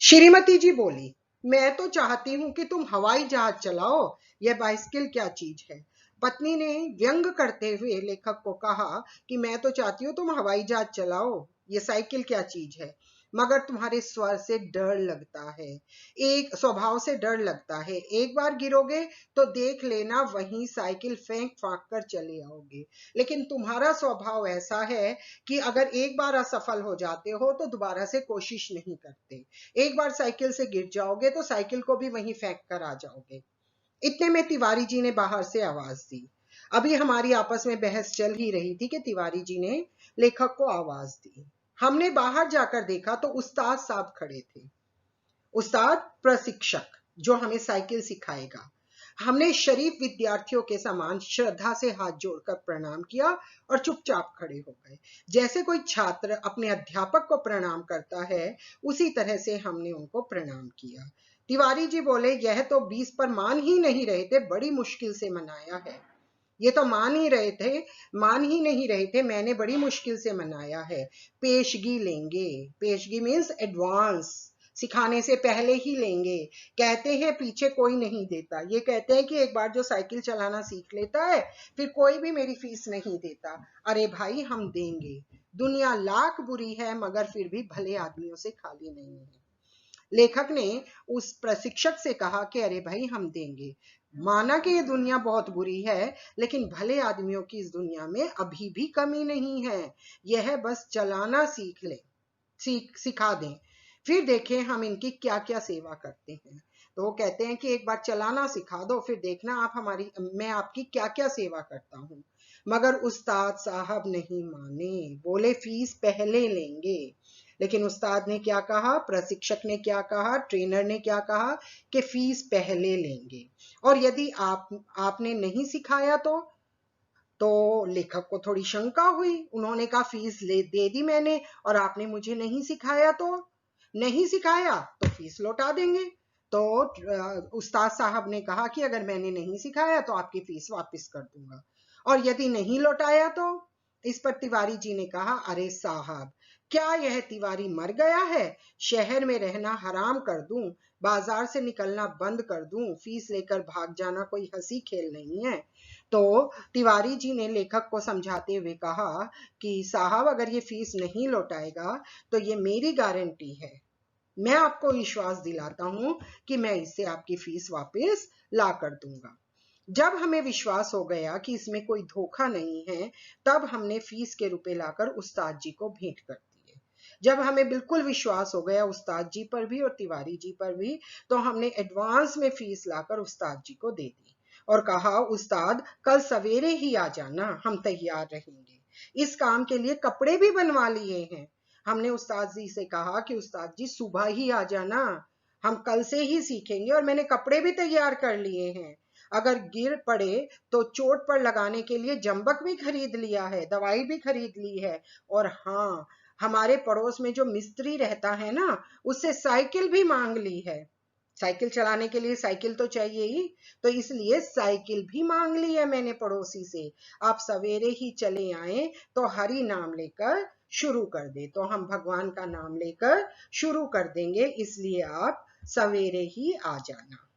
श्रीमती जी बोली, मैं तो चाहती हूं कि तुम हवाई जहाज चलाओ, यह बाइसिकल क्या चीज है। पत्नी ने व्यंग करते हुए लेखक को कहा कि मैं तो चाहती हूँ तुम हवाई जहाज चलाओ, ये साइकिल क्या चीज है। मगर तुम्हारे स्वर से डर लगता है, एक स्वभाव से डर लगता है। एक बार गिरोगे तो देख लेना वहीं साइकिल फेंक फाक कर चले आओगे। लेकिन तुम्हारा स्वभाव ऐसा है कि अगर एक बार असफल हो जाते हो तो दोबारा से कोशिश नहीं करते। एक बार साइकिल से गिर जाओगे तो साइकिल को भी वहीं फेंक कर आ जाओगे। इतने में तिवारी जी ने बाहर से आवाज दी। अभी हमारी आपस में बहस चल ही रही थी कि तिवारी जी ने लेखक को आवाज दी। हमने बाहर जाकर देखा तो उस्ताद साहब खड़े थे। उस्ताद प्रशिक्षक जो हमें साइकिल सिखाएगा। हमने शरीफ विद्यार्थियों के समान श्रद्धा से हाथ जोड़कर प्रणाम किया और चुपचाप खड़े हो गए। जैसे कोई छात्र अपने अध्यापक को प्रणाम करता है, उसी तरह से हमने उनको प्रणाम किया। तिवारी जी बोले, यह तो 20 पर मान ही नहीं रहे थे, बड़ी मुश्किल से मनाया है। ये तो मान ही नहीं रहे थे, मैंने बड़ी मुश्किल से मनाया है। पेशगी लेंगे, पेशगी मीन्स एडवांस, सिखाने से पहले ही लेंगे। कहते हैं पीछे कोई नहीं देता, ये कहते हैं कि एक बार जो साइकिल चलाना सीख लेता है फिर कोई भी मेरी फीस नहीं देता। अरे भाई हम देंगे, दुनिया लाख बुरी है मगर फिर भी भले आदमियों से खाली नहीं है। लेखक ने उस प्रशिक्षक से कहा कि अरे भाई हम देंगे, माना कि ये दुनिया बहुत बुरी है लेकिन भले आदमियों की इस दुनिया में अभी भी कमी नहीं है। यह बस चलाना सीख ले, सिखा दें, फिर देखें हम इनकी क्या क्या सेवा करते हैं। तो वो कहते हैं कि एक बार चलाना सिखा दो, फिर देखना आप हमारी, मैं आपकी क्या क्या सेवा करता हूँ। मगर उस्ताद साहब नहीं माने, बोले फीस पहले लेंगे। लेकिन उस्ताद ने क्या कहा, प्रशिक्षक ने क्या कहा, ट्रेनर ने क्या कहा कि फीस पहले लेंगे। और यदि आपने नहीं सिखाया तो लेखक को थोड़ी शंका हुई। उन्होंने कहा फीस दे दी मैंने और आपने मुझे नहीं सिखाया, तो नहीं सिखाया तो फीस लौटा देंगे। तो उस्ताद साहब ने कहा कि अगर मैंने नहीं सिखाया तो आपकी फीस वापस कर दूंगा, और यदि नहीं लौटाया तो। इस पर तिवारी जी ने कहा, अरे साहब क्या यह तिवारी मर गया है, शहर में रहना हराम कर दूं, बाजार से निकलना बंद कर दूं, फीस लेकर भाग जाना कोई हंसी खेल नहीं है। तो तिवारी जी ने लेखक को समझाते हुए कहा कि साहब अगर ये फीस नहीं लौटाएगा तो ये मेरी गारंटी है, मैं आपको विश्वास दिलाता हूं कि मैं इससे आपकी फीस वापस ला कर दूंगा। जब हमें विश्वास हो गया कि इसमें कोई धोखा नहीं है, तब हमने फीस के रुपए लाकर उस्ताद जी को भेंट कर दिए। जब हमें बिल्कुल विश्वास हो गया उस्ताद जी पर भी और तिवारी जी पर भी, तो हमने एडवांस में फीस लाकर उस्ताद जी को दे दी और कहा, उस्ताद कल सवेरे ही आ जाना, हम तैयार रहेंगे। इस काम के लिए कपड़े भी बनवा लिए हैं। हमने उस्ताद जी से कहा कि उस्ताद जी सुबह ही आ जाना, हम कल से ही सीखेंगे और मैंने कपड़े भी तैयार कर लिए हैं। अगर गिर पड़े तो चोट पर लगाने के लिए जंबक भी खरीद लिया है, दवाई भी खरीद ली है। और हाँ, हमारे पड़ोस में जो मिस्त्री रहता है ना, उससे साइकिल भी मांग ली है। साइकिल चलाने के लिए साइकिल तो चाहिए ही, तो इसलिए साइकिल भी मांग ली है मैंने पड़ोसी से। आप सवेरे ही चले आए तो हरि नाम लेकर शुरू कर दे, तो हम भगवान का नाम लेकर शुरू कर देंगे, इसलिए आप सवेरे ही आ जाना।